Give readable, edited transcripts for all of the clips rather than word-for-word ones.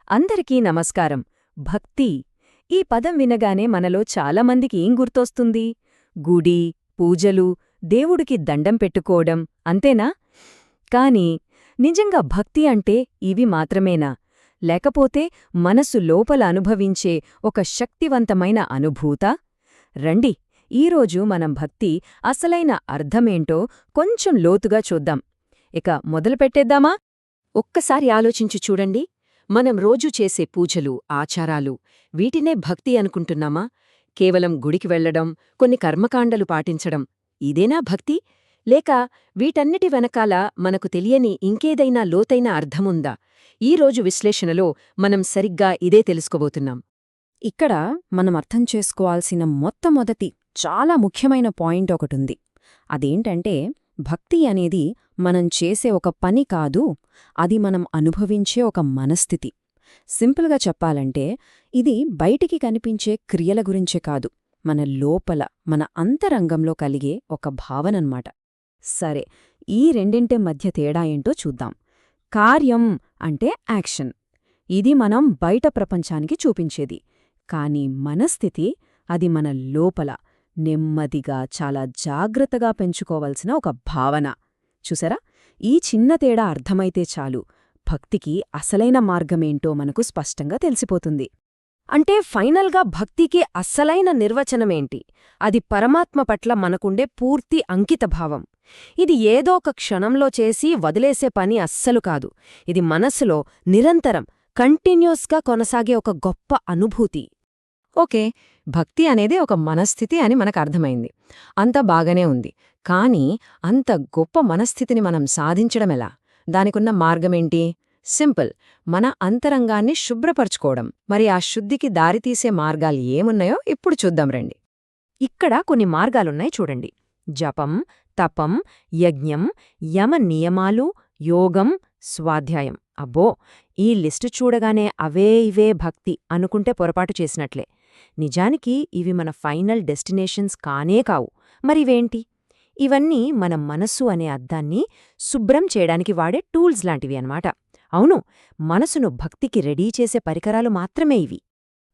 అందరికీ నమస్కారం. భక్తి ఈ పదం వినగానే మనలో చాలామందికి ఏం గుర్తొస్తుంది? గుడి, పూజలు, దేవుడికి దండం పెట్టుకోవడం అంతేనా? కాని నిజంగా భక్తి అంటే ఇవి మాత్రమేనా? లేకపోతే మనసు లోపల అనుభవించే ఒక శక్తివంతమైన అనుభూతా? రండి, ఈరోజు మనం భక్తి అసలైన అర్థమేంటో కొంచెం లోతుగా చూద్దాం. ఇక మొదలుపెట్టేద్దామా? ఒక్కసారి ఆలోచించి చూడండి. మనం రోజూ చేసే పూజలు, ఆచారాలు వీటినే భక్తి అనుకుంటున్నామా? కేవలం గుడికి వెళ్లడం, కొన్ని కర్మకాండలు పాటించడం ఇదేనా భక్తి? లేక వీటన్నిటి వెనకాల మనకు తెలియని ఇంకేదైనా లోతైన అర్థముందా? ఈరోజు విశ్లేషణలో మనం సరిగ్గా ఇదే తెలుసుకోబోతున్నాం. ఇక్కడ మనం అర్థం చేసుకోవాల్సిన మొట్టమొదటి చాలా ముఖ్యమైన పాయింట్ ఒకటుంది. అదేంటంటే భక్తి అనేది మనం చేసే ఒక పని కాదు, అది మనం అనుభవించే ఒక మనస్థితి. సింపుల్గా చెప్పాలంటే ఇది బయటికి కనిపించే క్రియల గురించే కాదు, మన లోపల మన అంతరంగంలో కలిగే ఒక భావనన్మాట. సరే, ఈ రెండింటి మధ్య తేడా ఏంటో చూద్దాం. కార్యం అంటే యాక్షన్, ఇది మనం బయట ప్రపంచానికి చూపించేది. కాని మనస్థితి అది మన లోపల నెమ్మదిగా చాలా జాగ్రత్తగా పెంచుకోవలసిన ఒక భావన. చూసారా, ఈ చిన్న తేడా అర్థమైతే చాలు, భక్తికి అసలైన మార్గమేంటో మనకు స్పష్టంగా తెలిసిపోతుంది. అంటే ఫైనల్గా భక్తికి అస్సలైన నిర్వచనమేంటి? అది పరమాత్మ పట్ల మనకుండే పూర్తి అంకితభావం. ఇది ఏదో ఒక క్షణంలో చేసి వదిలేసే పని అస్సలు కాదు. ఇది మనస్సులో నిరంతరం కంటిన్యూస్గా కొనసాగే ఒక గొప్ప అనుభూతి. ఓకే, భక్తి అనేది ఒక మనస్థితి అని మనకు అర్థమైంది. అంత బాగానే ఉంది. కానీ అంత గొప్ప మనస్థితిని మనం సాధించడమెలా? దానికున్న మార్గమేంటి? సింపుల్, మన అంతరంగాన్ని శుభ్రపరచుకోవడం. మరి ఆ శుద్ధికి దారితీసే మార్గాలు ఏమున్నాయో ఇప్పుడు చూద్దాం రండి. ఇక్కడ కొన్ని మార్గాలున్నాయి చూడండి. జపం, తపం, యజ్ఞం, యమ నియమాలు, యోగం, స్వాధ్యాయం. అబ్బో, ఈ లిస్టు చూడగానే అవే ఇవే భక్తి అనుకుంటే పొరపాటు చేసినట్లే. నిజానికి ఇవి మన ఫైనల్ డెస్టినేషన్స్ కానే కావు. మరివేంటి? ఇవన్నీ మన మనస్సు అనే అద్దాన్ని శుభ్రం చేయడానికి వాడే టూల్స్ లాంటివి అన్నమాట. అవును, మనసును భక్తికి రెడీ చేసే పరికరాలు మాత్రమే ఇవి.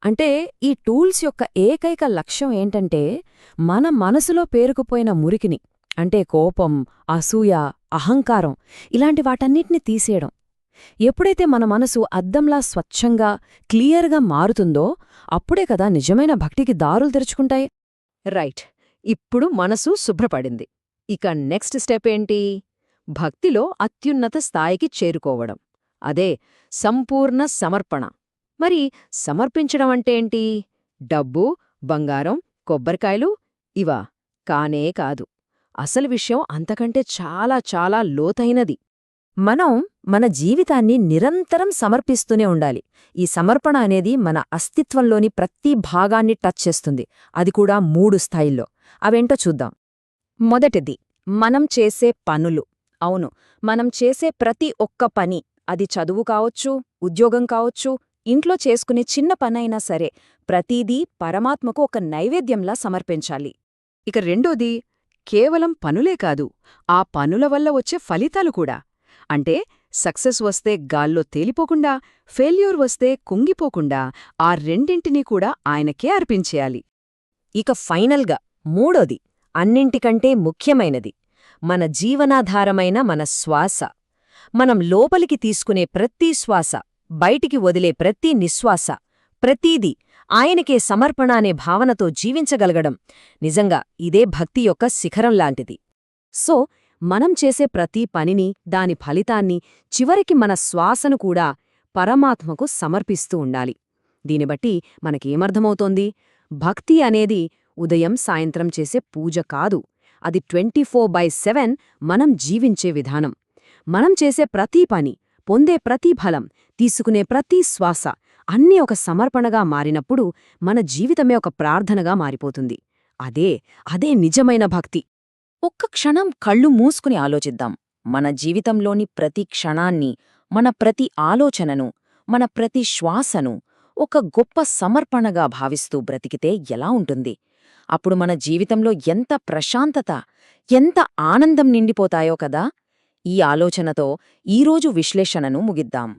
అంటే ఈ టూల్స్ యొక్క ఏకైక లక్ష్యం ఏంటంటే మన మనసులో పేరుకుపోయిన మురికిని, అంటే కోపం, అసూయ, అహంకారం ఇలాంటి వాటన్నిటిని తీసేయడం. ఎప్పుడైతే మన మనసు అద్దంలా స్వచ్ఛంగా, క్లియర్గా మారుతుందో అప్పుడే కదా నిజమైన భక్తికి దారులు తెరుచుకుంటాయి. రైట్, ఇప్పుడు మనసు శుభ్రపడింది. ఇక నెక్స్ట్ స్టెప్ ఏంటి? భక్తిలో అత్యున్నత స్థాయికి చేరుకోవడం. అదే సంపూర్ణ సమర్పణ. మరి సమర్పించడం అంటే ఏంటి? డబ్బు, బంగారం, కొబ్బరికాయలు ఇవా? కానే కాదు. అసలు విషయం అంతకంటే చాలా చాలా లోతైనది. మనం మన జీవితాన్ని నిరంతరం సమర్పిస్తూనే ఉండాలి. ఈ సమర్పణ అనేది మన అస్తిత్వంలోని ప్రతి భాగాన్ని టచ్ చేస్తుంది. అది కూడా 3 స్థాయిల్లో. అవేంటో చూద్దాం. మొదటిది, మనం చేసే పనులు. అవును, మనం చేసే ప్రతి ఒక్క పని, అది చదువు కావచ్చు, ఉద్యోగం కావచ్చు, ఇంట్లో చేసుకునే చిన్న పనైనా సరే, ప్రతీదీ పరమాత్మకు ఒక నైవేద్యంలా సమర్పించాలి. ఇక రెండోది, కేవలం పనులే కాదు, ఆ పనుల వల్ల వచ్చే ఫలితాలు కూడా. అంటే సక్సెస్ వస్తే గాల్లో తేలిపోకుండా, ఫెయిల్యూర్ వస్తే కుంగిపోకుండా ఆ రెండింటినీ కూడా ఆయనకే అర్పించేయాలి. ఇక ఫైనల్గా మూడోది, అన్నింటికంటే ముఖ్యమైనది, మన జీవనాధారమైన మన శ్వాస. మనం లోపలికి తీసుకునే ప్రతి శ్వాస, బయటికి వదిలే ప్రతి నిశ్వాస, ప్రతీదీ ఆయనకే సమర్పణ అనే భావనతో జీవించగలగడం. నిజంగా ఇదే భక్తి యొక్క శిఖరం లాంటిది. సో మనం చేసే ప్రతి పనిని, దాని ఫలితాన్ని, చివరికి మన శ్వాసను కూడా పరమాత్మకు సమర్పిస్తూ ఉండాలి. దీనిబట్టి మనకేమర్థమవుతోంది? భక్తి అనేది ఉదయం సాయంత్రం చేసే పూజ కాదు, అది 24/7 మనం జీవించే విధానం. మనం చేసే ప్రతి పని, పొందే ప్రతి ఫలం, తీసుకునే ప్రతి శ్వాస అన్నీ ఒక సమర్పణగా మారినప్పుడు మన జీవితమే ఒక ప్రార్థనగా మారిపోతుంది. అదే నిజమైన భక్తి. ఒక్క క్షణం కళ్ళు మూసుకుని ఆలోచిద్దాం. మన జీవితంలోని ప్రతి క్షణాన్ని, మన ప్రతి ఆలోచనను, మన ప్రతి శ్వాసను ఒక గొప్ప సమర్పణగా భావిస్తూ బ్రతికితే ఎలా ఉంటుంది? అప్పుడు మన జీవితంలో ఎంత ప్రశాంతత, ఎంత ఆనందం నిండిపోతాయో కదా! ఈ ఆలోచనతో ఈరోజు విశ్లేషణను ముగిద్దాం.